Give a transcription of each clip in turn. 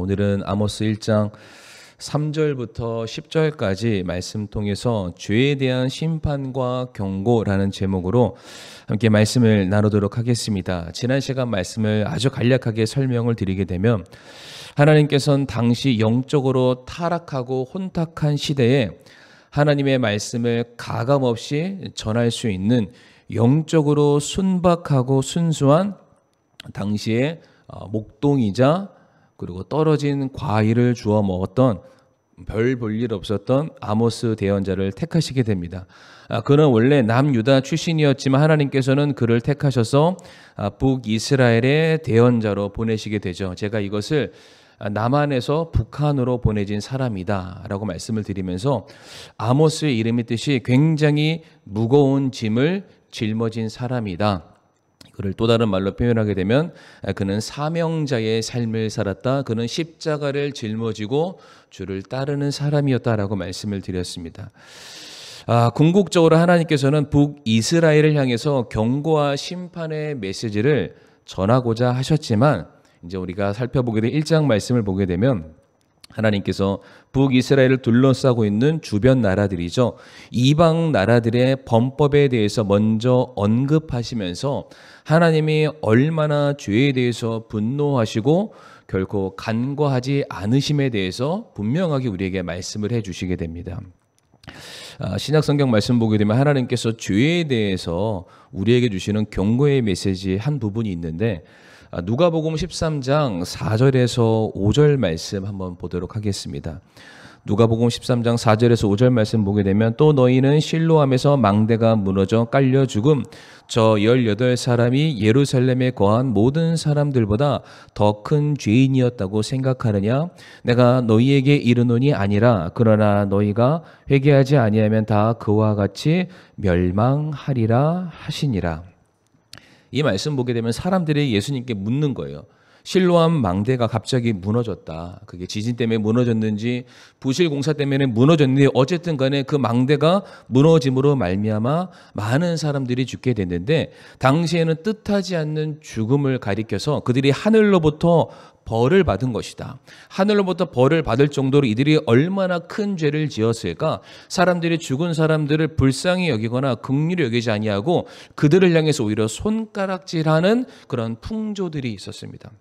오늘은 아모스 1장 3절부터 10절까지 말씀 통해서 죄에 대한 심판과 경고라는 제목으로 함께 말씀을 나누도록 하겠습니다. 지난 시간 말씀을 아주 간략하게 설명을 드리게 되면 하나님께서는 당시 영적으로 타락하고 혼탁한 시대에 하나님의 말씀을 가감없이 전할 수 있는 영적으로 순박하고 순수한 당시의 목동이자 그리고 떨어진 과일을 주워 먹었던 별 볼 일 없었던 아모스 대언자를 택하시게 됩니다. 그는 원래 남유다 출신이었지만 하나님께서는 그를 택하셔서 북이스라엘의 대언자로 보내시게 되죠. 제가 이것을 남한에서 북한으로 보내진 사람이다 라고 말씀을 드리면서 아모스의 이름의 뜻이 굉장히 무거운 짐을 짊어진 사람이다. 그를 또 다른 말로 표현하게 되면 그는 사명자의 삶을 살았다. 그는 십자가를 짊어지고 주를 따르는 사람이었다라고 말씀을 드렸습니다. 궁극적으로 하나님께서는 북이스라엘을 향해서 경고와 심판의 메시지를 전하고자 하셨지만 이제 우리가 살펴보게 된 1장 말씀을 보게 되면 하나님께서 북이스라엘을 둘러싸고 있는 주변 나라들이죠. 이방 나라들의 범법에 대해서 먼저 언급하시면서 하나님이 얼마나 죄에 대해서 분노하시고 결코 간과하지 않으심에 대해서 분명하게 우리에게 말씀을 해주시게 됩니다. 신약 성경 말씀 보게 되면 하나님께서 죄에 대해서 우리에게 주시는 경고의 메시지 한 부분이 있는데 누가복음 13장 4절에서 5절 말씀 한번 보도록 하겠습니다. 누가복음 13장 4절에서 5절 말씀 보게 되면 또 너희는 실로암에서 망대가 무너져 깔려 죽음 저 18사람이 예루살렘에 거한 모든 사람들보다 더 큰 죄인이었다고 생각하느냐? 내가 너희에게 이르노니 아니라 그러나 너희가 회개하지 아니하면 다 그와 같이 멸망하리라 하시니라. 이 말씀 보게 되면 사람들이 예수님께 묻는 거예요. 실로암 망대가 갑자기 무너졌다. 그게 지진 때문에 무너졌는지 부실 공사 때문에 무너졌는데 어쨌든 간에 그 망대가 무너짐으로 말미암아 많은 사람들이 죽게 됐는데 당시에는 뜻하지 않는 죽음을 가리켜서 그들이 하늘로부터 벌을 받은 것이다. 하늘로부터 벌을 받을 정도로 이들이 얼마나 큰 죄를 지었을까? 사람들이 죽은 사람들을 불쌍히 여기거나 긍휼히 여기지 아니하고 그들을 향해서 오히려 손가락질하는 그런 풍조들이 있었습니다.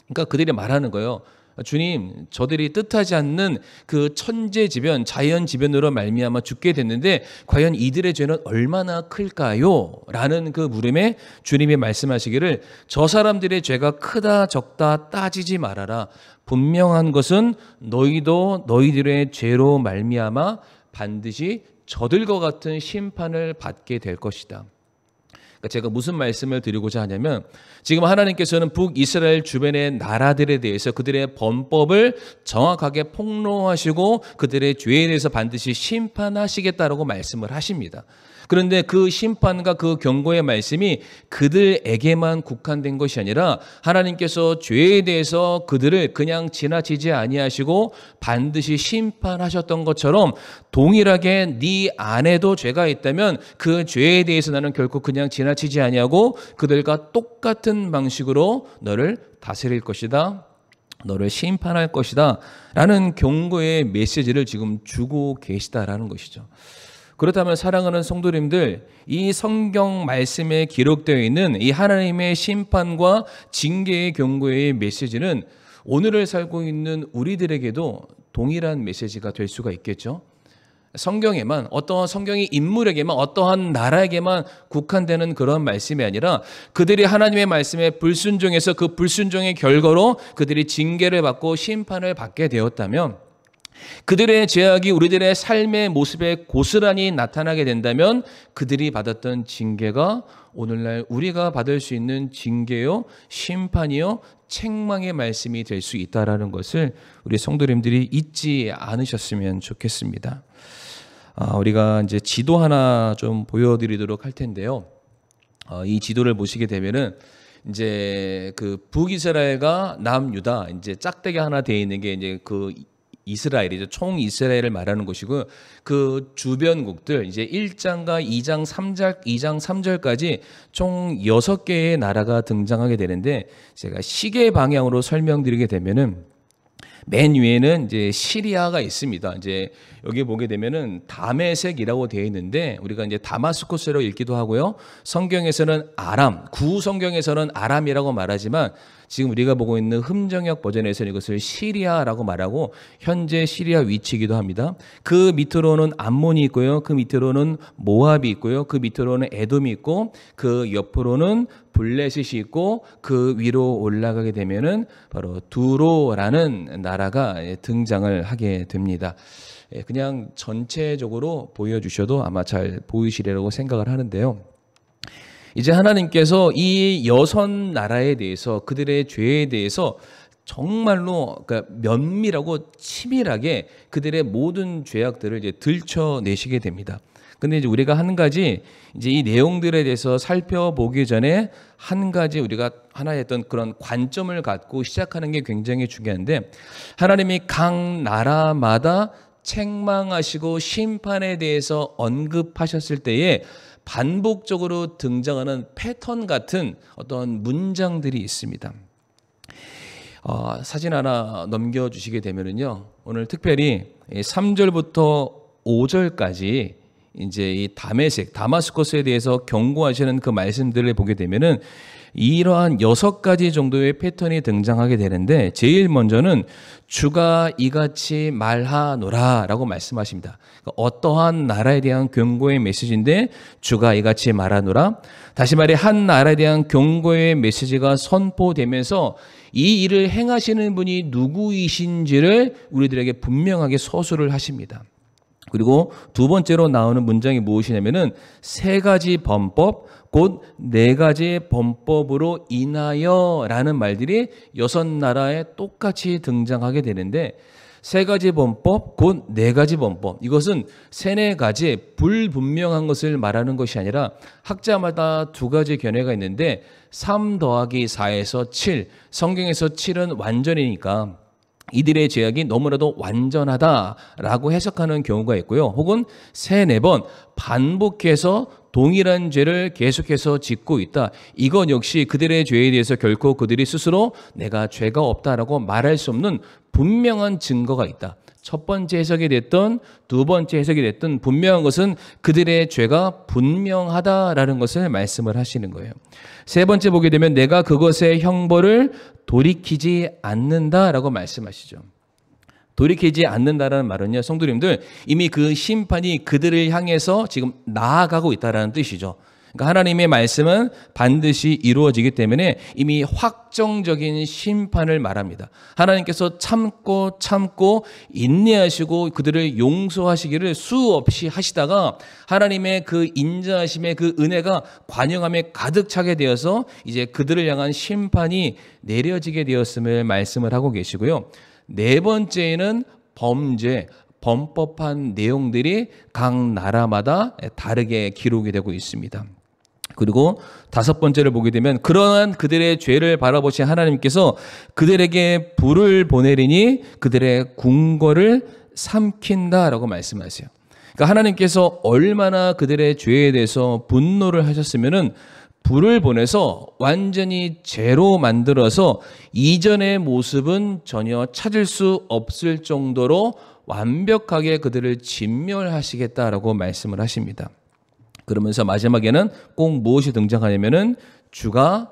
그러니까 그들이 말하는 거예요. 주님, 저들이 뜻하지 않는 그 천재지변, 자연지변으로 말미암아 죽게 됐는데 과연 이들의 죄는 얼마나 클까요? 라는 그 물음에 주님이 말씀하시기를 저 사람들의 죄가 크다 적다 따지지 말아라. 분명한 것은 너희도 너희들의 죄로 말미암아 반드시 저들과 같은 심판을 받게 될 것이다. 제가 무슨 말씀을 드리고자 하냐면 지금 하나님께서는 북이스라엘 주변의 나라들에 대해서 그들의 범법을 정확하게 폭로하시고 그들의 죄에 대해서 반드시 심판하시겠다라고 말씀을 하십니다. 그런데 그 심판과 그 경고의 말씀이 그들에게만 국한된 것이 아니라 하나님께서 죄에 대해서 그들을 그냥 지나치지 아니하시고 반드시 심판하셨던 것처럼 동일하게 네 안에도 죄가 있다면 그 죄에 대해서 나는 결코 그냥 지나치지 아니하고 그들과 똑같은 방식으로 너를 다스릴 것이다. 너를 심판할 것이다. 라는 경고의 메시지를 지금 주고 계시다라는 것이죠. 그렇다면 사랑하는 성도님들, 이 성경 말씀에 기록되어 있는 이 하나님의 심판과 징계의 경고의 메시지는 오늘을 살고 있는 우리들에게도 동일한 메시지가 될 수가 있겠죠. 성경에만 어떠한 성경의 인물에게만 어떠한 나라에게만 국한되는 그런 말씀이 아니라 그들이 하나님의 말씀에 불순종해서 그 불순종의 결과로 그들이 징계를 받고 심판을 받게 되었다면 그들의 죄악이 우리들의 삶의 모습에 고스란히 나타나게 된다면 그들이 받았던 징계가 오늘날 우리가 받을 수 있는 징계요, 심판이요, 책망의 말씀이 될 수 있다라는 것을 우리 성도님들이 잊지 않으셨으면 좋겠습니다. 우리가 이제 지도 하나 좀 보여드리도록 할 텐데요. 이 지도를 보시게 되면은 이제 그 북이스라엘과 남유다 이제 짝대기 하나 되어 있는 게 이제 그 이스라엘이죠. 총 이스라엘을 말하는 것이고 그 주변국들 이제 1장과 2장 3절까지 총 6개의 나라가 등장하게 되는데 제가 시계 방향으로 설명드리게 되면은 맨 위에는 이제 시리아가 있습니다. 이제 여기 보게 되면은 다메섹이라고 되어 있는데 우리가 이제 다마스쿠스라고 읽기도 하고요. 성경에서는 아람, 구 성경에서는 아람이라고 말하지만 지금 우리가 보고 있는 흠정역 버전에서는 이것을 시리아라고 말하고 현재 시리아 위치이기도 합니다. 그 밑으로는 암몬이 있고요. 그 밑으로는 모압이 있고요. 그 밑으로는 에돔이 있고 그 옆으로는 블레셋이 있고 그 위로 올라가게 되면은 바로 두로라는 나라가 등장을 하게 됩니다. 그냥 전체적으로 보여주셔도 아마 잘 보이시리라고 생각을 하는데요. 이제 하나님께서 이 여섯 나라에 대해서 그들의 죄에 대해서 정말로 그러니까 면밀하고 치밀하게 그들의 모든 죄악들을 이제 들춰내시게 됩니다. 근데 이제 우리가 한 가지 이제 이 내용들에 대해서 살펴보기 전에 한 가지 우리가 하나의 어떤 그런 관점을 갖고 시작하는 게 굉장히 중요한데 하나님이 각 나라마다 책망하시고 심판에 대해서 언급하셨을 때에 반복적으로 등장하는 패턴 같은 어떤 문장들이 있습니다. 사진 하나 넘겨주시게 되면은요, 오늘 특별히 3절부터 5절까지 이제 이 다마스커스에 대해서 경고하시는 그 말씀들을 보게 되면은 이러한 6가지 정도의 패턴이 등장하게 되는데 제일 먼저는 주가 이같이 말하노라 라고 말씀하십니다. 그러니까 어떠한 나라에 대한 경고의 메시지인데 주가 이같이 말하노라. 다시 말해 한 나라에 대한 경고의 메시지가 선포되면서 이 일을 행하시는 분이 누구이신지를 우리들에게 분명하게 서술을 하십니다. 그리고 두 번째로 나오는 문장이 무엇이냐면은 3가지 범법, 곧 4가지 범법으로 인하여 라는 말들이 6나라에 똑같이 등장하게 되는데 3가지 범법, 곧 4가지 범법. 이것은 3-4가지 불분명한 것을 말하는 것이 아니라 학자마다 2가지 견해가 있는데 3 더하기 4에서 7, 성경에서 7은 완전이니까 이들의 죄악이 너무나도 완전하다라고 해석하는 경우가 있고요. 혹은 3-4번 반복해서 동일한 죄를 계속해서 짓고 있다. 이건 역시 그들의 죄에 대해서 결코 그들이 스스로 내가 죄가 없다라고 말할 수 없는 분명한 증거가 있다. 첫 번째 해석이 됐든 두 번째 해석이 됐든 분명한 것은 그들의 죄가 분명하다라는 것을 말씀을 하시는 거예요. 세 번째 보게 되면 내가 그것의 형벌을 돌이키지 않는다라고 말씀하시죠. 돌이키지 않는다라는 말은요, 성도님들 이미 그 심판이 그들을 향해서 지금 나아가고 있다라는 뜻이죠. 그러니까 하나님의 말씀은 반드시 이루어지기 때문에 이미 확정적인 심판을 말합니다. 하나님께서 참고 인내하시고 그들을 용서하시기를 수없이 하시다가 하나님의 그 인자하심의 그 은혜가 관영함에 가득 차게 되어서 이제 그들을 향한 심판이 내려지게 되었음을 말씀을 하고 계시고요. 4번째에는 범법한 내용들이 각 나라마다 다르게 기록이 되고 있습니다. 그리고 5번째를 보게 되면 그러한 그들의 죄를 바라보신 하나님께서 그들에게 불을 보내리니 그들의 궁궐을 삼킨다라고 말씀하세요. 그러니까 하나님께서 얼마나 그들의 죄에 대해서 분노를 하셨으면은 불을 보내서 완전히 죄로 만들어서 이전의 모습은 전혀 찾을 수 없을 정도로 완벽하게 그들을 진멸하시겠다라고 말씀을 하십니다. 그러면서 마지막에는 꼭 무엇이 등장하냐면은 주가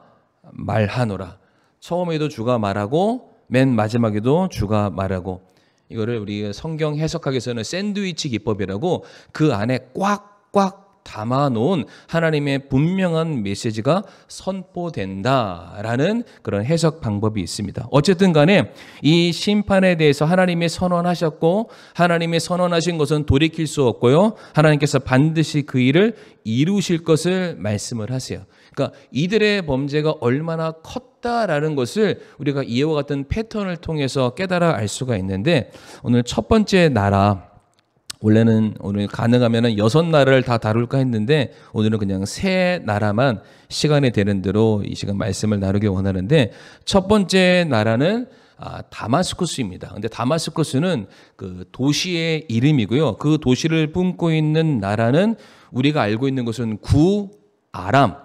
말하노라. 처음에도 주가 말하고 맨 마지막에도 주가 말하고 이거를 우리 성경 해석학에서는 샌드위치 기법이라고 그 안에 꽉꽉 담아놓은 하나님의 분명한 메시지가 선포된다라는 그런 해석 방법이 있습니다. 어쨌든 간에 이 심판에 대해서 하나님이 선언하셨고 하나님이 선언하신 것은 돌이킬 수 없고요. 하나님께서 반드시 그 일을 이루실 것을 말씀을 하세요. 그러니까 이들의 범죄가 얼마나 컸다라는 것을 우리가 이와 같은 패턴을 통해서 깨달아 알 수가 있는데 오늘 첫 번째 나라 원래는 오늘 가능하면 6나라를 다 다룰까 했는데 오늘은 그냥 3나라만 시간이 되는 대로 이 시간 말씀을 나누기 원하는데 첫 번째 나라는 다마스쿠스입니다. 근데 다마스쿠스는 그 도시의 이름이고요. 그 도시를 품고 있는 나라는 우리가 알고 있는 것은 구 아람,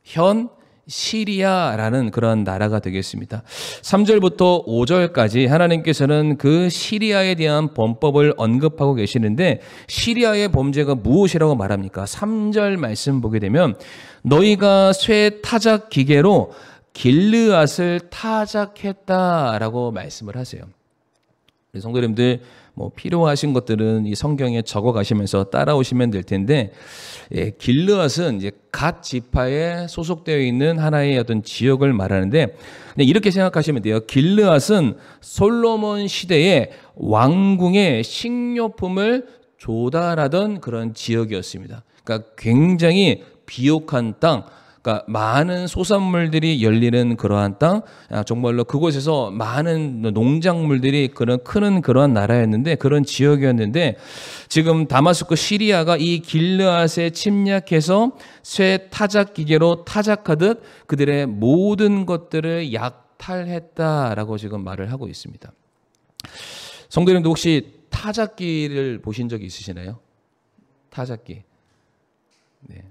현 시리아라는 그런 나라가 되겠습니다. 3절부터 5절까지 하나님께서는 그 시리아에 대한 범법을 언급하고 계시는데 시리아의 범죄가 무엇이라고 말합니까? 3절 말씀 보게 되면 너희가 쇠 타작 기계로 길르앗을 타작했다라고 말씀을 하세요. 성도님들 뭐 필요하신 것들은 이 성경에 적어 가시면서 따라오시면 될 텐데, 길르앗은 이제 갓 지파에 소속되어 있는 하나의 어떤 지역을 말하는데, 이렇게 생각하시면 돼요. 길르앗은 솔로몬 시대에 왕궁의 식료품을 조달하던 그런 지역이었습니다. 그러니까 굉장히 비옥한 땅, 그러니까 많은 소산물들이 열리는 그러한 땅, 정말로 그곳에서 많은 농작물들이 크는 그러한 나라였는데, 그런 지역이었는데, 지금 다마스쿠 시리아가 이 길르앗에 침략해서 쇠 타작 기계로 타작하듯 그들의 모든 것들을 약탈했다라고 지금 말을 하고 있습니다. 성도님도 혹시 타작기를 보신 적이 있으시나요? 타작기. 네.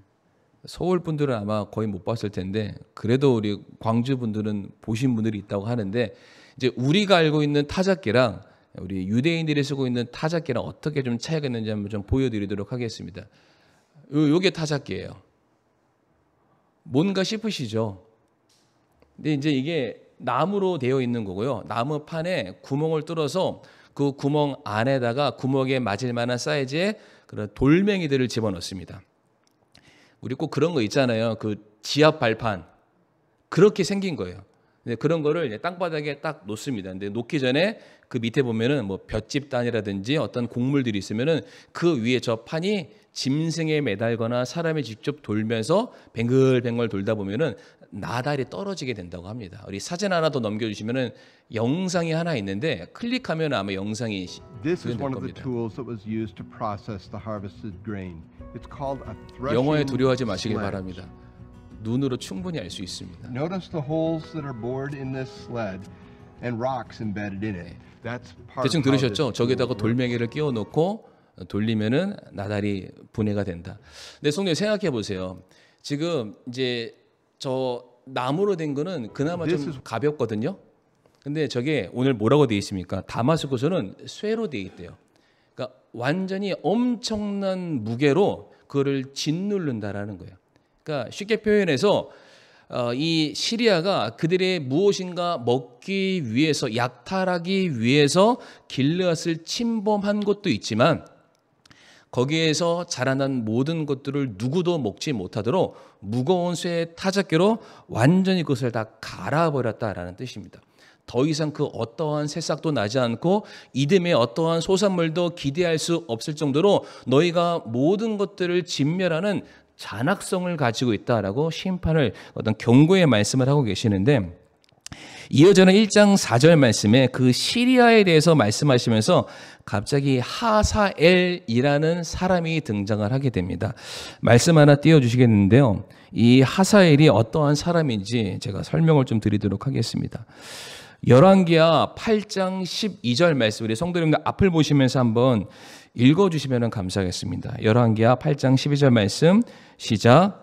서울 분들은 아마 거의 못 봤을 텐데, 그래도 우리 광주 분들은 보신 분들이 있다고 하는데, 이제 우리가 알고 있는 타작기랑 우리 유대인들이 쓰고 있는 타작기랑 어떻게 좀 차이가 있는지 한번 좀 보여드리도록 하겠습니다. 요게 타작기예요. 뭔가 싶으시죠? 근데 이제 이게 나무로 되어 있는 거고요. 나무판에 구멍을 뚫어서 그 구멍 안에다가 구멍에 맞을 만한 사이즈의 그런 돌멩이들을 집어넣습니다. 우리 꼭 그런 거 있잖아요. 그 지압 발판. 그렇게 생긴 거예요. 그런 거를 땅바닥에 딱 놓습니다. 근데 놓기 전에 그 밑에 보면은 뭐 볏짚단이라든지 어떤 곡물들이 있으면은 그 위에 저 판이 짐승에 매달거나 사람이 직접 돌면서 뱅글뱅글 돌다 보면은 나달이 떨어지게 된다고 합니다. 우리 사진 하나 더 넘겨주시면은 영상이 하나 있는데 클릭하면 아마 영상이 This is 될 one of the 겁니다. tools that was used to process the harvested grain. It's called a 영어에 threshing 두려워하지 마시길 sledge. 바랍니다. 눈으로 충분히 알 수 있습니다. Notice the holes that are bored in this sled and rocks embedded in it. That's part 대충 of how this 들으셨죠? 저기다가 tool 돌멩이를 끼워 놓고 돌리면은 나달이 분해가 된다. 근데 성도님 생각해 보세요. 지금 이제 저 나무로 된 거는 그나마 좀 가볍거든요. 근데 저게 오늘 뭐라고 돼 있습니까? 다마스쿠스는 쇠로 돼 있대요. 그러니까 완전히 엄청난 무게로 그거를 짓누른다라는 거예요. 그러니까 쉽게 표현해서 이 시리아가 그들의 무엇인가 먹기 위해서, 약탈하기 위해서 길르앗을 침범한 것도 있지만 거기에서 자라난 모든 것들을 누구도 먹지 못하도록 무거운 쇠 타작기로 완전히 그것을 다 갈아버렸다라는 뜻입니다. 더 이상 그 어떠한 새싹도 나지 않고 이듬해 어떠한 소산물도 기대할 수 없을 정도로 너희가 모든 것들을 진멸하는 잔악성을 가지고 있다라고 심판을 어떤 경고의 말씀을 하고 계시는데, 이어지는 1장 4절 말씀에 그 시리아에 대해서 말씀하시면서 갑자기 하사엘이라는 사람이 등장을 하게 됩니다. 말씀 하나 띄워주시겠는데요. 이 하사엘이 어떠한 사람인지 제가 설명을 좀 드리도록 하겠습니다. 열왕기하 8장 12절 말씀, 우리 성도님들 앞을 보시면서 한번 읽어주시면 감사하겠습니다. 열왕기하 8장 12절 말씀 시작.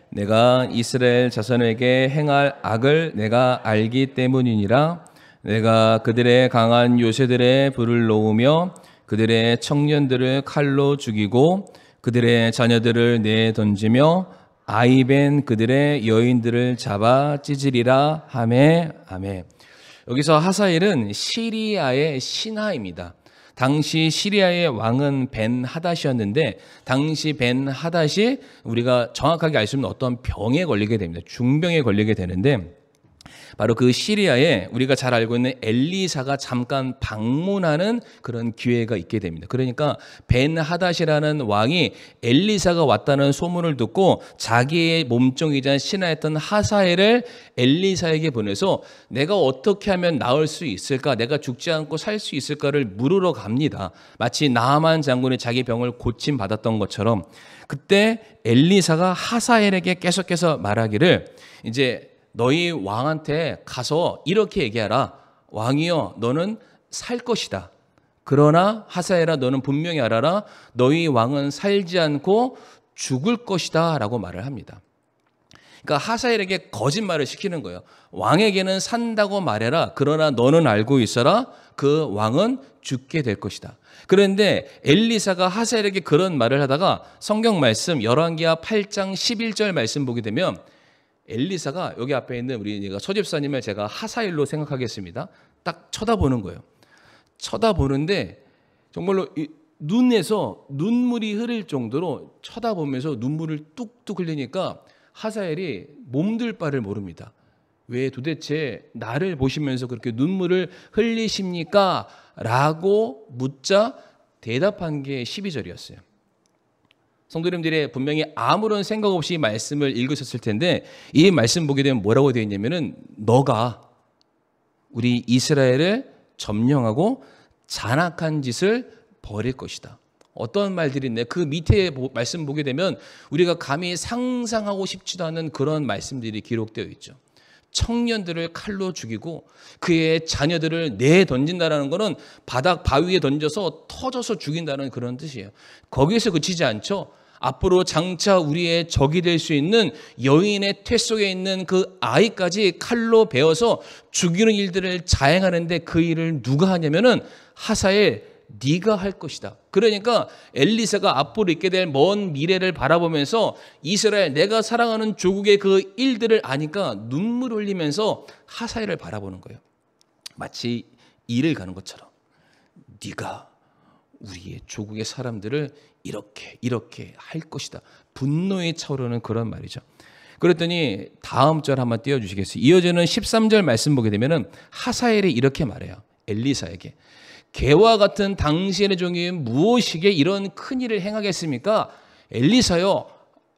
내가 이스라엘 자손에게 행할 악을 내가 알기 때문이니라. 내가 그들의 강한 요새들의 불을 놓으며 그들의 청년들을 칼로 죽이고 그들의 자녀들을 내던지며 아이벤 그들의 여인들을 잡아 찢으리라 하매. 아멘. 여기서 하사엘은 시리아의 신하입니다. 당시 시리아의 왕은 벤 하닷이었는데, 당시 벤 하닷이 우리가 정확하게 알 수 없는 어떤 병에 걸리게 됩니다. 중병에 걸리게 되는데, 바로 그 시리아에 우리가 잘 알고 있는 엘리사가 잠깐 방문하는 그런 기회가 있게 됩니다. 그러니까 벤 하닷이라는 왕이 엘리사가 왔다는 소문을 듣고 자기의 몸종이자 신하였던 하사엘을 엘리사에게 보내서 내가 어떻게 하면 나을 수 있을까, 내가 죽지 않고 살 수 있을까를 물으러 갑니다. 마치 나아만 장군이 자기 병을 고침받았던 것처럼. 그때 엘리사가 하사엘에게 계속해서 말하기를, 이제 너희 왕한테 가서 이렇게 얘기하라. 왕이여, 너는 살 것이다. 그러나 하사엘아 너는 분명히 알아라. 너희 왕은 살지 않고 죽을 것이다 라고 말을 합니다. 그러니까 하사엘에게 거짓말을 시키는 거예요. 왕에게는 산다고 말해라. 그러나 너는 알고 있어라. 그 왕은 죽게 될 것이다. 그런데 엘리사가 하사엘에게 그런 말을 하다가 성경 말씀 열왕기하 8장 11절 말씀 보게 되면 엘리사가 여기 앞에 있는 우리 소집사님을 제가 하사엘로 생각하겠습니다. 딱 쳐다보는 거예요. 쳐다보는데 정말로 눈에서 눈물이 흐를 정도로 쳐다보면서 눈물을 뚝뚝 흘리니까 하사엘이 몸둘 바를 모릅니다. 왜 도대체 나를 보시면서 그렇게 눈물을 흘리십니까? 라고 묻자 대답한 게 12절이었어요. 성도님들이 분명히 아무런 생각 없이 말씀을 읽으셨을 텐데 이 말씀 보게 되면 뭐라고 되어 있냐면은 너가 우리 이스라엘을 점령하고 잔악한 짓을 벌일 것이다. 어떤 말들이 있나요? 그 밑에 말씀 보게 되면 우리가 감히 상상하고 싶지도 않은 그런 말씀들이 기록되어 있죠. 청년들을 칼로 죽이고 그의 자녀들을 내던진다는 것은 바닥 바위에 던져서 터져서 죽인다는 그런 뜻이에요. 거기에서 그치지 않죠. 앞으로 장차 우리의 적이 될 수 있는 여인의 태 속에 있는 그 아이까지 칼로 베어서 죽이는 일들을 자행하는데 그 일을 누가 하냐면은 하사엘 네가 할 것이다. 그러니까 엘리사가 앞으로 있게 될 먼 미래를 바라보면서 이스라엘 내가 사랑하는 조국의 그 일들을 아니까 눈물 흘리면서 하사엘을 바라보는 거예요. 마치 일을 가는 것처럼 네가 우리의 조국의 사람들을 이렇게 할 것이다. 분노에 차오르는 그런 말이죠. 그랬더니 다음 절 한번 띄워주시겠어요? 이어지는 13절 말씀 보게 되면은 하사엘이 이렇게 말해요. 엘리사에게 개와 같은 당신의 종이 무엇이게 이런 큰 일을 행하겠습니까? 엘리사요,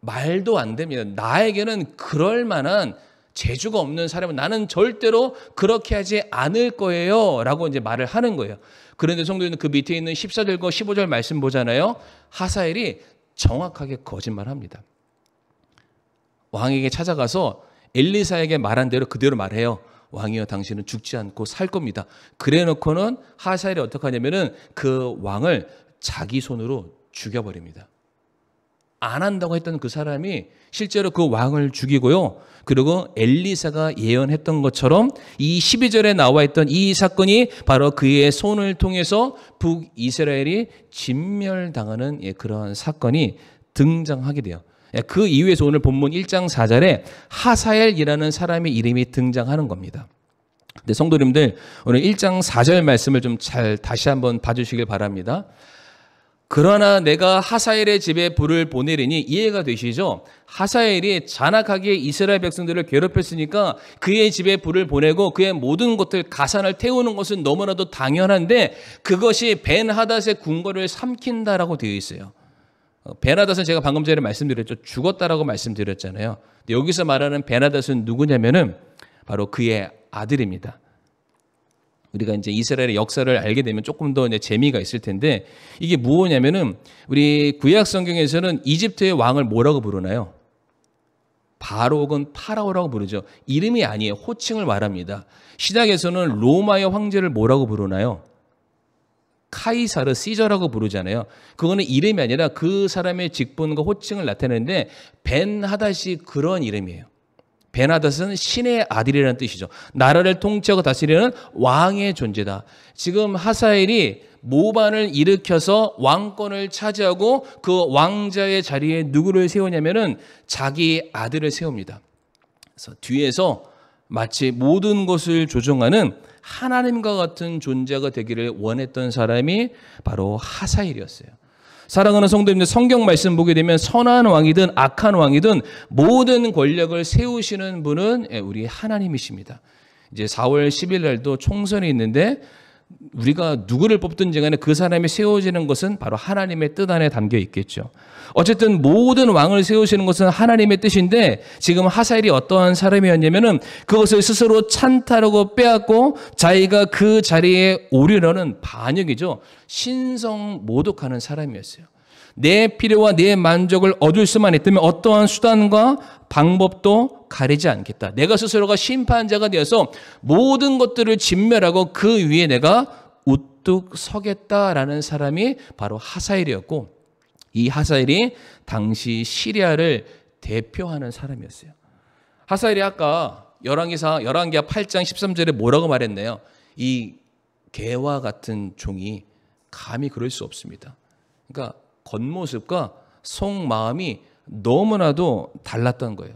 말도 안 됩니다. 나에게는 그럴 만한 재주가 없는 사람은 나는 절대로 그렇게 하지 않을 거예요 라고 이제 말을 하는 거예요. 그런데 성도님들 그 밑에 있는 14절과 15절 말씀 보잖아요. 하사엘이 정확하게 거짓말합니다. 왕에게 찾아가서 엘리사에게 말한 대로 그대로 말해요. 왕이여 당신은 죽지 않고 살 겁니다. 그래 놓고는 하사엘이 어떻게 하냐면은 그 왕을 자기 손으로 죽여버립니다. 안 한다고 했던 그 사람이 실제로 그 왕을 죽이고요. 그리고 엘리사가 예언했던 것처럼 이 12절에 나와 있던 이 사건이 바로 그의 손을 통해서 북이스라엘이 진멸당하는 그런 사건이 등장하게 돼요. 그 이후에서 오늘 본문 1장 4절에 하사엘이라는 사람의 이름이 등장하는 겁니다. 근데 성도님들 오늘 1장 4절 말씀을 좀 잘 다시 한번 봐주시길 바랍니다. 그러나 내가 하사엘의 집에 불을 보내리니 이해가 되시죠? 하사엘이 잔악하게 이스라엘 백성들을 괴롭혔으니까 그의 집에 불을 보내고 그의 모든 것들 가산을 태우는 것은 너무나도 당연한데 그것이 벤하닷의 궁궐을 삼킨다라고 되어 있어요. 벤하닷은 제가 방금 전에 말씀드렸죠. 죽었다라고 말씀드렸잖아요. 여기서 말하는 벤하닷은 누구냐면은 바로 그의 아들입니다. 우리가 이제 이스라엘의 역사를 알게 되면 조금 더 이제 재미가 있을 텐데 이게 무엇냐면은 우리 구약 성경에서는 이집트의 왕을 뭐라고 부르나요? 바로 혹은 파라오라고 부르죠. 이름이 아니에요. 호칭을 말합니다. 시작에서는 로마의 황제를 뭐라고 부르나요? 카이사르, 시저라고 부르잖아요. 그거는 이름이 아니라 그 사람의 직분과 호칭을 나타내는데 벤하닷이 그런 이름이에요. 벤하닷은 신의 아들이라는 뜻이죠. 나라를 통치하고 다스리는 왕의 존재다. 지금 하사엘이 모반을 일으켜서 왕권을 차지하고 그 왕자의 자리에 누구를 세우냐면은 자기 아들을 세웁니다. 그래서 뒤에서 마치 모든 것을 조종하는 하나님과 같은 존재가 되기를 원했던 사람이 바로 하사엘이었어요. 사랑하는 성도님들, 성경 말씀 보게 되면 선한 왕이든 악한 왕이든 모든 권력을 세우시는 분은 우리 하나님이십니다. 이제 4월 10일 날도 총선이 있는데 우리가 누구를 뽑든지 간에 그 사람이 세워지는 것은 바로 하나님의 뜻 안에 담겨 있겠죠. 어쨌든 모든 왕을 세우시는 것은 하나님의 뜻인데 지금 하사엘이 어떠한 사람이었냐면은 그것을 스스로 찬탈하고 빼앗고 자기가 그 자리에 오르려는 반역이죠. 신성 모독하는 사람이었어요. 내 필요와 내 만족을 얻을 수만 있다면 어떠한 수단과 방법도 가리지 않겠다. 내가 스스로가 심판자가 되어서 모든 것들을 진멸하고 그 위에 내가 우뚝 서겠다라는 사람이 바로 하사엘이었고, 이 하사엘이 당시 시리아를 대표하는 사람이었어요. 하사엘이 아까 열왕기하 8장 13절에 뭐라고 말했나요? 이 개와 같은 종이 감히 그럴 수 없습니다. 그러니까 겉모습과 속마음이 너무나도 달랐던 거예요.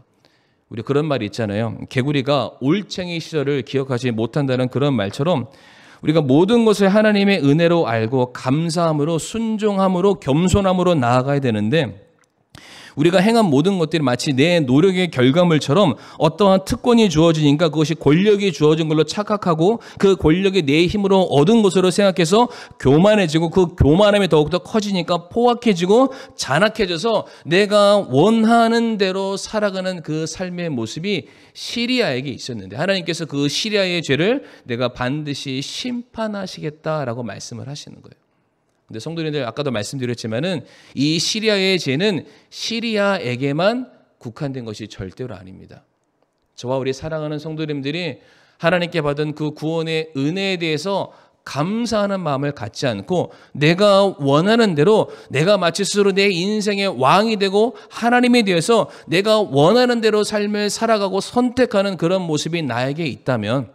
우리 그런 말이 있잖아요. 개구리가 올챙이 시절을 기억하지 못한다는 그런 말처럼 우리가 모든 것을 하나님의 은혜로 알고 감사함으로 순종함으로 겸손함으로 나아가야 되는데, 우리가 행한 모든 것들이 마치 내 노력의 결과물처럼 어떠한 특권이 주어지니까 그것이 권력이 주어진 걸로 착각하고 그 권력이 내 힘으로 얻은 것으로 생각해서 교만해지고, 그 교만함이 더욱더 커지니까 포악해지고 잔악해져서 내가 원하는 대로 살아가는 그 삶의 모습이 시리아에게 있었는데, 하나님께서 그 시리아의 죄를 내가 반드시 심판하시겠다라고 말씀을 하시는 거예요. 근데 성도님들, 아까도 말씀드렸지만은 이 시리아의 죄는 시리아에게만 국한된 것이 절대로 아닙니다. 저와 우리 사랑하는 성도님들이 하나님께 받은 그 구원의 은혜에 대해서 감사하는 마음을 갖지 않고 내가 원하는 대로 내가 마치 스스로 내 인생의 왕이 되고 하나님에 대해서 내가 원하는 대로 삶을 살아가고 선택하는 그런 모습이 나에게 있다면,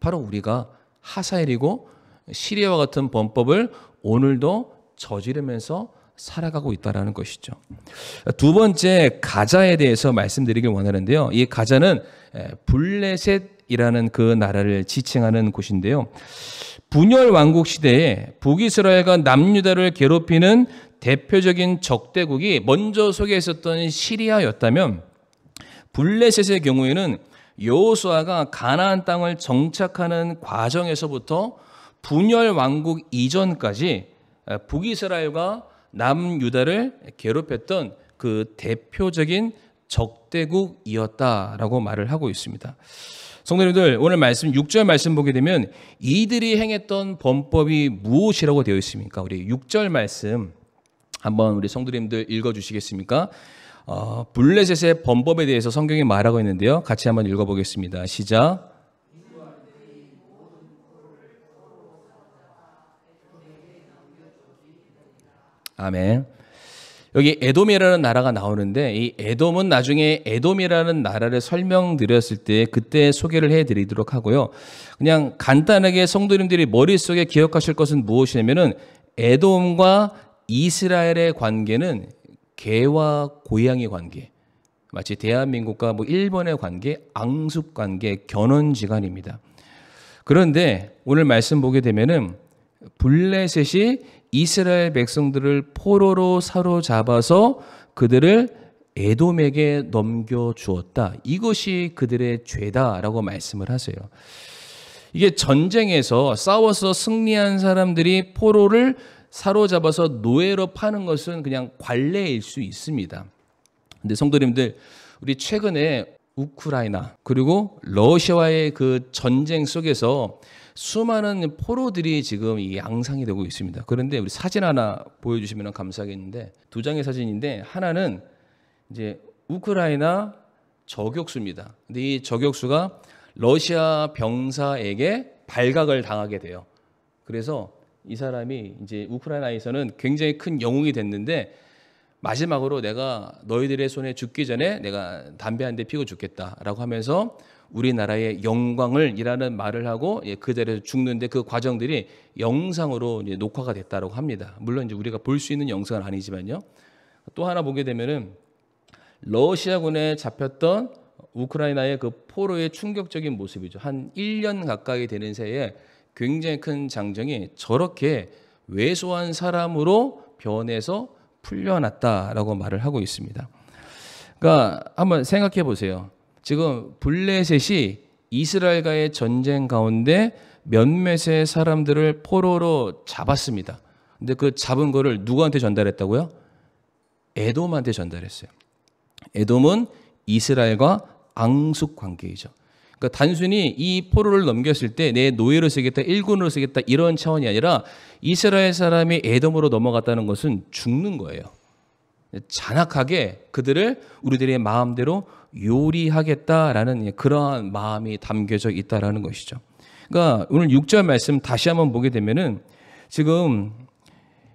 바로 우리가 하사엘이고 시리아와 같은 범법을 오늘도 저지르면서 살아가고 있다는 것이죠. 두 번째, 가자에 대해서 말씀드리길 원하는데요. 이 가자는 블레셋이라는 그 나라를 지칭하는 곳인데요. 분열 왕국 시대에 북이스라엘과 남유다를 괴롭히는 대표적인 적대국이 먼저 소개했었던 시리아였다면, 블레셋의 경우에는 여호수아가 가나안 땅을 정착하는 과정에서부터 분열 왕국 이전까지 북이스라엘과 남유다를 괴롭혔던 그 대표적인 적대국이었다라고 말을 하고 있습니다. 성도님들, 오늘 말씀 6절 말씀 보게 되면 이들이 행했던 범법이 무엇이라고 되어 있습니까? 우리 6절 말씀 한번 우리 성도님들 읽어주시겠습니까? 블레셋의 범법에 대해서 성경이 말하고 있는데요. 같이 한번 읽어보겠습니다. 시작. 아멘. 여기 에돔이라는 나라가 나오는데, 이 에돔은 나중에 에돔이라는 나라를 설명드렸을 때 그때 소개를 해드리도록 하고요. 그냥 간단하게 성도님들이 머릿속에 기억하실 것은 무엇이냐면은, 에돔과 이스라엘의 관계는 개와 고양이 관계, 마치 대한민국과 일본의 관계, 앙숙 관계, 견원지간입니다. 그런데 오늘 말씀 보게 되면은 블레셋이 이스라엘 백성들을 포로로 사로잡아서 그들을 에돔에게 넘겨주었다. 이것이 그들의 죄다라고 말씀을 하세요. 이게 전쟁에서 싸워서 승리한 사람들이 포로를 사로잡아서 노예로 파는 것은 그냥 관례일 수 있습니다. 근데 성도님들, 우리 최근에 우크라이나 그리고 러시아와의 그 전쟁 속에서 수많은 포로들이 지금 이 양상이 되고 있습니다. 그런데 우리 사진 하나 보여주시면 감사하겠는데, 두 장의 사진인데 하나는 이제 우크라이나 저격수입니다. 근데 이 저격수가 러시아 병사에게 발각을 당하게 돼요. 그래서 이 사람이 이제 우크라이나에서는 굉장히 큰 영웅이 됐는데, 마지막으로 내가 너희들의 손에 죽기 전에 내가 담배 한 대 피고 죽겠다라고 하면서 우리나라의 영광을 이라는 말을 하고 그대로 죽는데, 그 과정들이 영상으로 이제 녹화가 됐다고 합니다. 물론 이제 우리가 볼 수 있는 영상은 아니지만요. 또 하나 보게 되면은 러시아군에 잡혔던 우크라이나의 그 포로의 충격적인 모습이죠. 한 1년 가까이 되는 새에 굉장히 큰 장정이 저렇게 왜소한 사람으로 변해서 풀려났다라고 말을 하고 있습니다. 그러니까 한번 생각해 보세요. 지금 블레셋이 이스라엘과의 전쟁 가운데 몇몇의 사람들을 포로로 잡았습니다. 근데 그 잡은 거를 누구한테 전달했다고요? 에돔한테 전달했어요. 에돔은 이스라엘과 앙숙 관계이죠. 그러니까 단순히 이 포로를 넘겼을 때 내 노예로 쓰겠다, 일꾼으로 쓰겠다 이런 차원이 아니라 이스라엘 사람이 에돔으로 넘어갔다는 것은 죽는 거예요. 잔악하게 그들을 우리들의 마음대로 요리하겠다라는 그러한 마음이 담겨져 있다라는 것이죠. 그러니까 오늘 6절 말씀 다시 한번 보게 되면은 지금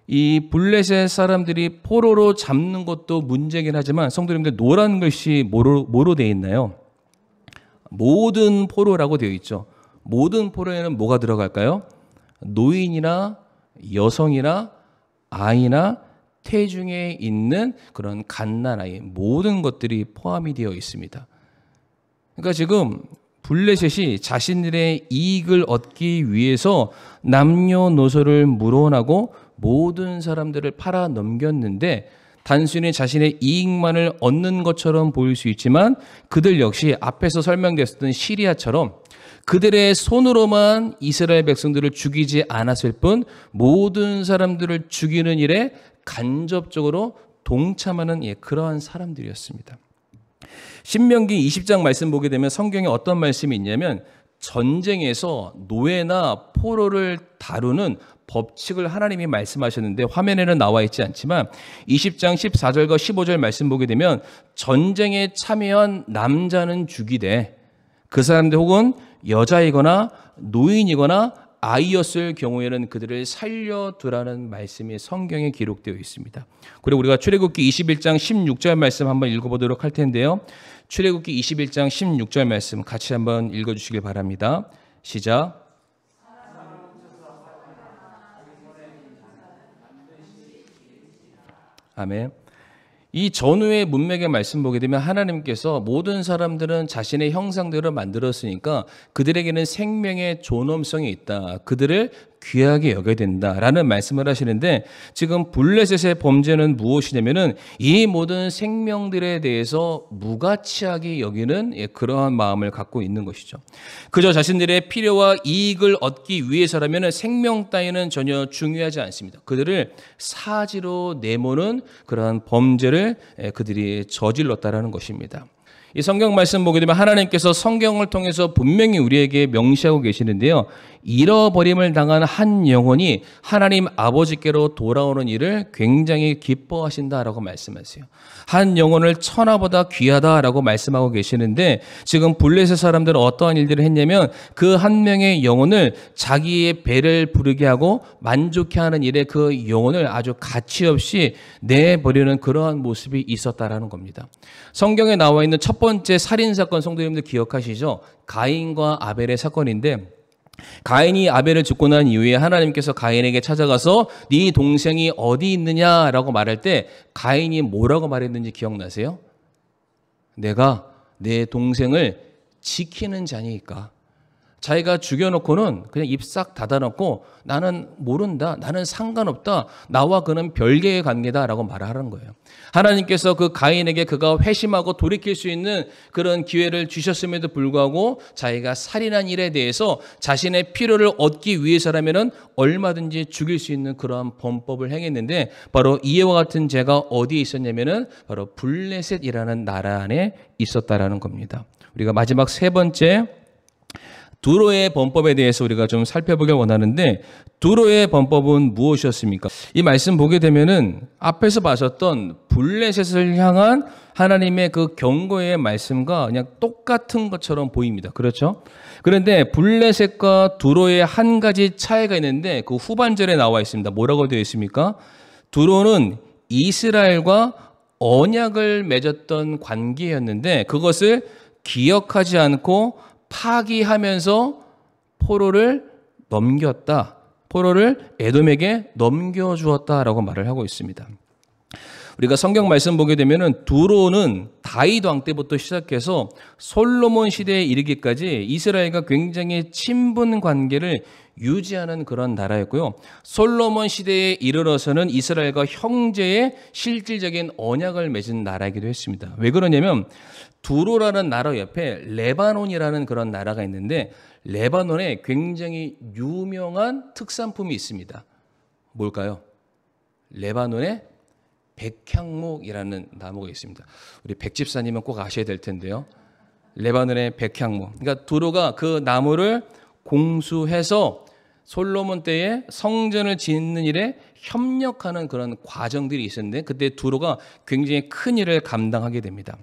이 블레셋 사람들이 포로로 잡는 것도 문제긴 하지만 성도님들 노란 글씨 뭐로 되어 있나요? 모든 포로라고 되어 있죠. 모든 포로에는 뭐가 들어갈까요? 노인이나 여성이나 아이나 태중에 있는 그런 갓난아이 모든 것들이 포함이 되어 있습니다. 그러니까 지금 블레셋이 자신들의 이익을 얻기 위해서 남녀노소를 물어나고 모든 사람들을 팔아 넘겼는데 단순히 자신의 이익만을 얻는 것처럼 보일 수 있지만 그들 역시 앞에서 설명됐던 시리아처럼 그들의 손으로만 이스라엘 백성들을 죽이지 않았을 뿐 모든 사람들을 죽이는 일에 간접적으로 동참하는 그러한 사람들이었습니다. 신명기 20장 말씀 보게 되면 성경에 어떤 말씀이 있냐면 전쟁에서 노예나 포로를 다루는 법칙을 하나님이 말씀하셨는데 화면에는 나와 있지 않지만 20장 14절과 15절 말씀 보게 되면 전쟁에 참여한 남자는 죽이되 그 사람들 혹은 여자이거나 노인이거나 아이였을 경우에는 그들을 살려두라는 말씀이 성경에 기록되어 있습니다. 그리고 우리가 출애굽기 21장 16절 말씀 한번 읽어보도록 할 텐데요. 출애굽기 21장 16절 말씀 같이 한번 읽어주시길 바랍니다. 시작. 아멘. 이 전후의 문맥의 말씀 보게 되면 하나님께서 모든 사람들은 자신의 형상대로 만들었으니까 그들에게는 생명의 존엄성이 있다. 그들을 귀하게 여겨야 된다라는 말씀을 하시는데 지금 블레셋의 범죄는 무엇이냐면은 이 모든 생명들에 대해서 무가치하게 여기는 그러한 마음을 갖고 있는 것이죠. 그저 자신들의 필요와 이익을 얻기 위해서라면은 생명 따위는 전혀 중요하지 않습니다. 그들을 사지로 내모는 그러한 범죄를 그들이 저질렀다라는 것입니다. 이 성경 말씀 보게 되면 하나님께서 성경을 통해서 분명히 우리에게 명시하고 계시는데요. 잃어버림을 당한 한 영혼이 하나님 아버지께로 돌아오는 일을 굉장히 기뻐하신다라고 말씀하세요. 한 영혼을 천하보다 귀하다라고 말씀하고 계시는데 지금 블레셋 사람들은 어떠한 일들을 했냐면 그 한 명의 영혼을 자기의 배를 부르게 하고 만족해 하는 일에 그 영혼을 아주 가치 없이 내버리는 그러한 모습이 있었다라는 겁니다. 성경에 나와 있는 첫 번째 살인사건 성도님들 기억하시죠? 가인과 아벨의 사건인데 가인이 아벨을 죽고 난 이후에 하나님께서 가인에게 찾아가서 네 동생이 어디 있느냐라고 말할 때 가인이 뭐라고 말했는지 기억나세요? 내가 내 동생을 지키는 자니까. 자기가 죽여놓고는 그냥 입 싹 닫아놓고 나는 모른다, 나는 상관없다, 나와 그는 별개의 관계다라고 말하는 거예요. 하나님께서 그 가인에게 그가 회심하고 돌이킬 수 있는 그런 기회를 주셨음에도 불구하고 자기가 살인한 일에 대해서 자신의 필요를 얻기 위해서라면 얼마든지 죽일 수 있는 그러한 범법을 행했는데 바로 이와 같은 죄가 어디에 있었냐면은 바로 블레셋이라는 나라 안에 있었다라는 겁니다. 우리가 마지막 세 번째 두로의 범법에 대해서 우리가 좀 살펴보길 원하는데 두로의 범법은 무엇이었습니까? 이 말씀 보게 되면은 앞에서 봐셨던 블레셋을 향한 하나님의 그 경고의 말씀과 그냥 똑같은 것처럼 보입니다. 그렇죠? 그런데 블레셋과 두로의 한 가지 차이가 있는데 그 후반절에 나와 있습니다. 뭐라고 되어 있습니까? 두로는 이스라엘과 언약을 맺었던 관계였는데 그것을 기억하지 않고 파기하면서 포로를 넘겼다. 포로를 에돔에게 넘겨주었다라고 말을 하고 있습니다. 우리가 성경 말씀 보게 되면은 두로는 다윗 왕 때부터 시작해서 솔로몬 시대에 이르기까지 이스라엘과 굉장히 친분 관계를 유지하는 그런 나라였고요. 솔로몬 시대에 이르러서는 이스라엘과 형제의 실질적인 언약을 맺은 나라이기도 했습니다. 왜 그러냐면 두로라는 나라 옆에 레바논이라는 그런 나라가 있는데 레바논에 굉장히 유명한 특산품이 있습니다. 뭘까요? 레바논에 백향목이라는 나무가 있습니다. 우리 백집사님은 꼭 아셔야 될 텐데요. 레바논의 백향목. 그러니까 두로가 그 나무를 공수해서 솔로몬 때에 성전을 짓는 일에 협력하는 그런 과정들이 있었는데 그때 두로가 굉장히 큰 일을 감당하게 됩니다.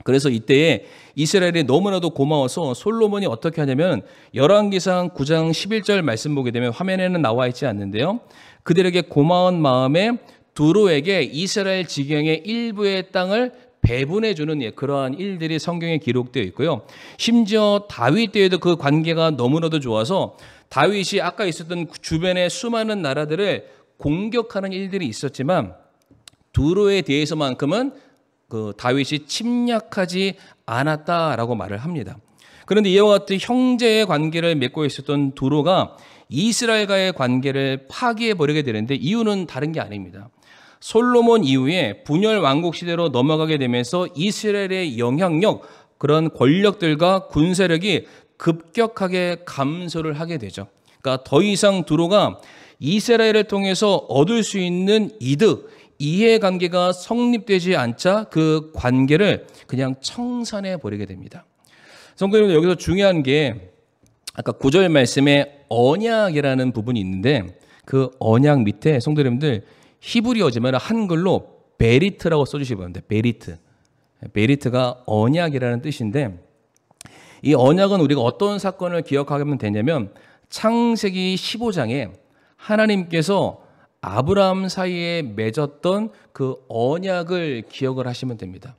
그래서 이때에 이스라엘이 너무나도 고마워서 솔로몬이 어떻게 하냐면 열왕기상 9장 11절 말씀 보게 되면 화면에는 나와 있지 않는데요. 그들에게 고마운 마음에 두로에게 이스라엘 지경의 일부의 땅을 배분해 주는 그러한 일들이 성경에 기록되어 있고요. 심지어 다윗 때에도 그 관계가 너무나도 좋아서 다윗이 아까 있었던 주변의 수많은 나라들을 공격하는 일들이 있었지만 두로에 대해서만큼은 그 다윗이 침략하지 않았다라고 말을 합니다. 그런데 이와 같은 형제의 관계를 맺고 있었던 두로가 이스라엘과의 관계를 파기해 버리게 되는데 이유는 다른 게 아닙니다. 솔로몬 이후에 분열 왕국 시대로 넘어가게 되면서 이스라엘의 영향력, 그런 권력들과 군사력이 급격하게 감소를 하게 되죠. 그러니까 더 이상 두로가 이스라엘을 통해서 얻을 수 있는 이득, 이해관계가 성립되지 않자 그 관계를 그냥 청산해 버리게 됩니다. 성도님들, 여기서 중요한 게 아까 9절 말씀에 언약이라는 부분이 있는데 그 언약 밑에 성도님들 히브리어지만 한글로 베리트라고 써주시기 바랍니다. 베리트. 베리트가 언약이라는 뜻인데 이 언약은 우리가 어떤 사건을 기억하면 되냐면 창세기 15장에 하나님께서 아브라함 사이에 맺었던 그 언약을 기억을 하시면 됩니다.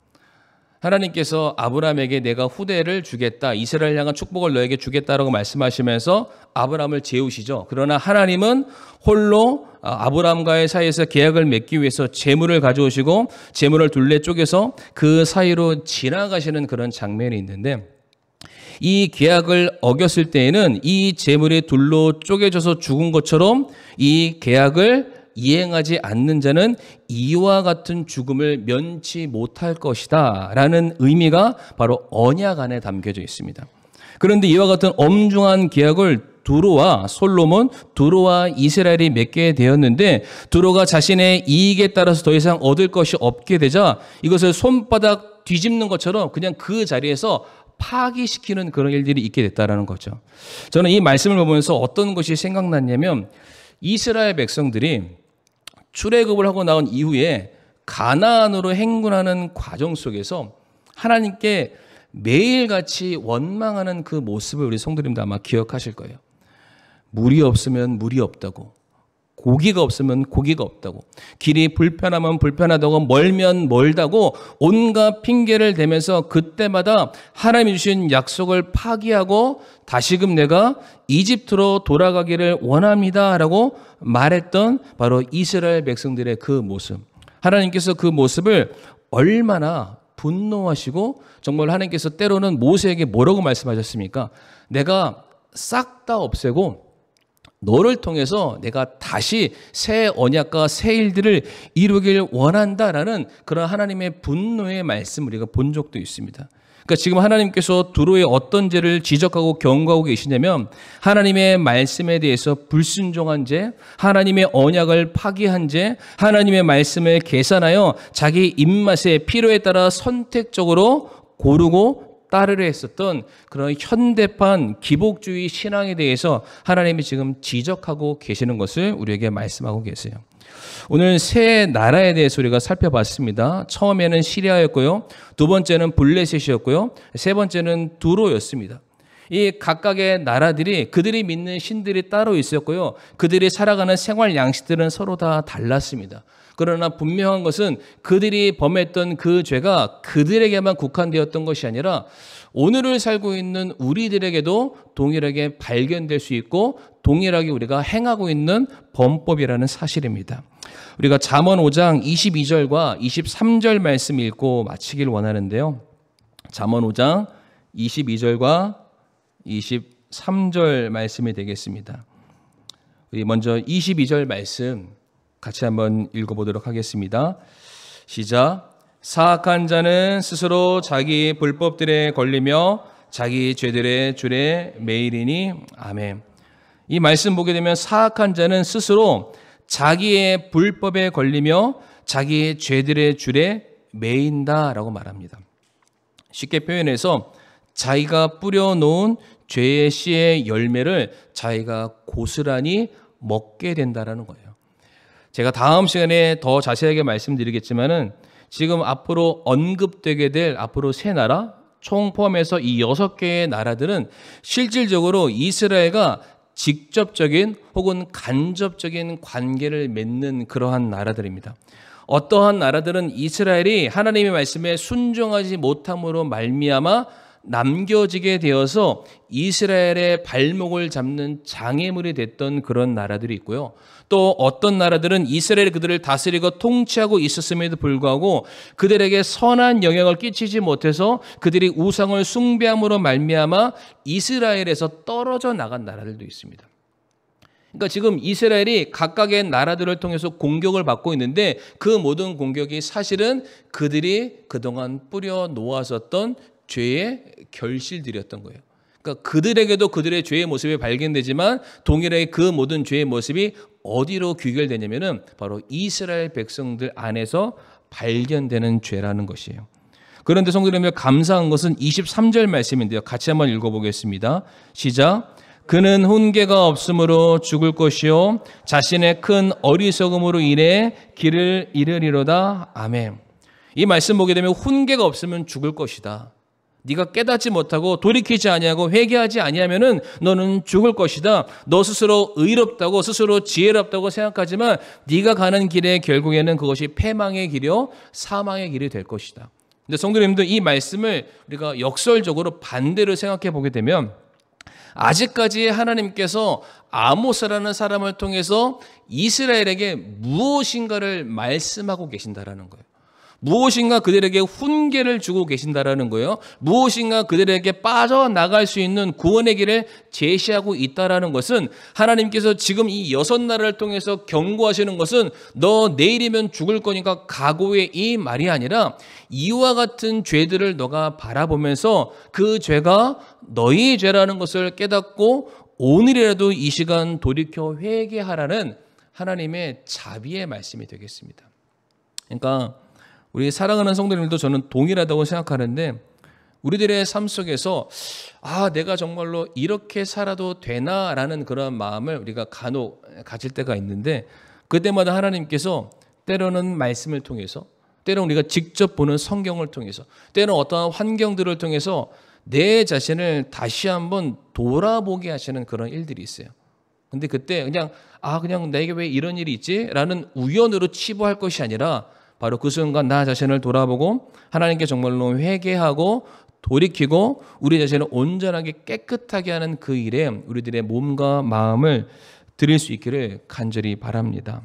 하나님께서 아브라함에게 내가 후대를 주겠다, 이스라엘 향한 축복을 너에게 주겠다라고 말씀하시면서 아브라함을 재우시죠. 그러나 하나님은 홀로 아브라함과의 사이에서 계약을 맺기 위해서 재물을 가져오시고 재물을 둘레 쪼개서 그 사이로 지나가시는 그런 장면이 있는데 이 계약을 어겼을 때에는 이 재물이 둘로 쪼개져서 죽은 것처럼 이 계약을 이행하지 않는 자는 이와 같은 죽음을 면치 못할 것이다 라는 의미가 바로 언약 안에 담겨져 있습니다. 그런데 이와 같은 엄중한 계약을 두로와 솔로몬, 두로와 이스라엘이 맺게 되었는데 두로가 자신의 이익에 따라서 더 이상 얻을 것이 없게 되자 이것을 손바닥 뒤집는 것처럼 그냥 그 자리에서 파기시키는 그런 일들이 있게 됐다는 거죠. 저는 이 말씀을 보면서 어떤 것이 생각났냐면 이스라엘 백성들이 출애굽을 하고 나온 이후에 가나안으로 행군하는 과정 속에서 하나님께 매일같이 원망하는 그 모습을 우리 성도님도 아마 기억하실 거예요. 물이 없으면 물이 없다고, 고기가 없으면 고기가 없다고, 길이 불편하면 불편하다고, 멀면 멀다고 온갖 핑계를 대면서 그때마다 하나님이 주신 약속을 파기하고 다시금 내가 이집트로 돌아가기를 원합니다라고 말했던 바로 이스라엘 백성들의 그 모습. 하나님께서 그 모습을 얼마나 분노하시고 정말 하나님께서 때로는 모세에게 뭐라고 말씀하셨습니까? 내가 싹 다 없애고 너를 통해서 내가 다시 새 언약과 새 일들을 이루길 원한다라는 그런 하나님의 분노의 말씀 우리가 본 적도 있습니다. 그러니까 지금 하나님께서 두로의 어떤 죄를 지적하고 경고하고 계시냐면 하나님의 말씀에 대해서 불순종한 죄, 하나님의 언약을 파기한 죄, 하나님의 말씀을 계산하여 자기 입맛에 필요에 따라 선택적으로 고르고 따르려 했었던 그런 현대판 기복주의 신앙에 대해서 하나님이 지금 지적하고 계시는 것을 우리에게 말씀하고 계세요. 오늘 세 나라에 대해서 우리가 살펴봤습니다. 처음에는 시리아였고요. 두 번째는 블레셋이었고요. 세 번째는 두로였습니다. 이 각각의 나라들이 그들이 믿는 신들이 따로 있었고요. 그들이 살아가는 생활 양식들은 서로 다 달랐습니다. 그러나 분명한 것은 그들이 범했던 그 죄가 그들에게만 국한되었던 것이 아니라 오늘을 살고 있는 우리들에게도 동일하게 발견될 수 있고 동일하게 우리가 행하고 있는 범법이라는 사실입니다. 우리가 잠언 5장 22절과 23절 말씀 읽고 마치길 원하는데요. 잠언 5장 22절과 23절 말씀이 되겠습니다. 우리 먼저 22절 말씀 같이 한번 읽어보도록 하겠습니다. 시작. 사악한 자는 스스로 자기 불법들에 걸리며 자기 죄들의 줄에 매이리니. 아멘. 이 말씀 보게 되면 사악한 자는 스스로 자기의 불법에 걸리며 자기의 죄들의 줄에 매인다라고 말합니다. 쉽게 표현해서 자기가 뿌려놓은 죄의 씨의 열매를 자기가 고스란히 먹게 된다라는 거예요. 제가 다음 시간에 더 자세하게 말씀드리겠지만은 지금 앞으로 언급되게 될 앞으로 세 나라 총 포함해서 이 6개의 나라들은 실질적으로 이스라엘과 직접적인 혹은 간접적인 관계를 맺는 그러한 나라들입니다. 어떠한 나라들은 이스라엘이 하나님의 말씀에 순종하지 못함으로 말미암아 남겨지게 되어서 이스라엘의 발목을 잡는 장애물이 됐던 그런 나라들이 있고요. 또 어떤 나라들은 이스라엘이 그들을 다스리고 통치하고 있었음에도 불구하고 그들에게 선한 영향을 끼치지 못해서 그들이 우상을 숭배함으로 말미암아 이스라엘에서 떨어져 나간 나라들도 있습니다. 그러니까 지금 이스라엘이 각각의 나라들을 통해서 공격을 받고 있는데 그 모든 공격이 사실은 그들이 그동안 뿌려 놓았었던 죄의 결실들이었던 거예요. 그러니까 그들에게도 그들의 죄의 모습이 발견되지만 동일하게 그 모든 죄의 모습이 어디로 귀결되냐면은 바로 이스라엘 백성들 안에서 발견되는 죄라는 것이에요. 그런데 성도님들 감사한 것은 23절 말씀인데요. 같이 한번 읽어보겠습니다. 시작. 그는 훈계가 없으므로 죽을 것이요 자신의 큰 어리석음으로 인해 길을 잃으리로다. 아멘. 이 말씀 보게 되면 훈계가 없으면 죽을 것이다. 네가 깨닫지 못하고 돌이키지 아니하고 회개하지 아니하면은 너는 죽을 것이다. 너 스스로 의롭다고 스스로 지혜롭다고 생각하지만 네가 가는 길에 결국에는 그것이 패망의 길이요 사망의 길이 될 것이다. 근데 성도님들 이 말씀을 우리가 역설적으로 반대로 생각해 보게 되면 아직까지 하나님께서 아모스라는 사람을 통해서 이스라엘에게 무엇인가를 말씀하고 계신다라는 거예요. 무엇인가 그들에게 훈계를 주고 계신다라는 거예요. 무엇인가 그들에게 빠져나갈 수 있는 구원의 길을 제시하고 있다라는 것은 하나님께서 지금 이 6나라를 통해서 경고하시는 것은 너 내일이면 죽을 거니까 각오해 이 말이 아니라 이와 같은 죄들을 너가 바라보면서 그 죄가 너희 죄라는 것을 깨닫고 오늘이라도 이 시간 돌이켜 회개하라는 하나님의 자비의 말씀이 되겠습니다. 그러니까 우리 사랑하는 성도님들도 저는 동일하다고 생각하는데 우리들의 삶 속에서 내가 정말로 이렇게 살아도 되나라는 그런 마음을 우리가 간혹 가질 때가 있는데 그때마다 하나님께서 때로는 말씀을 통해서 때로는 우리가 직접 보는 성경을 통해서 때로는 어떠한 환경들을 통해서 내 자신을 다시 한번 돌아보게 하시는 그런 일들이 있어요. 근데 그때 그냥 나에게 왜 이런 일이 있지? 라는 우연으로 치부할 것이 아니라 바로 그 순간 나 자신을 돌아보고 하나님께 정말로 회개하고 돌이키고 우리 자신을 온전하게 깨끗하게 하는 그 일에 우리들의 몸과 마음을 드릴 수 있기를 간절히 바랍니다.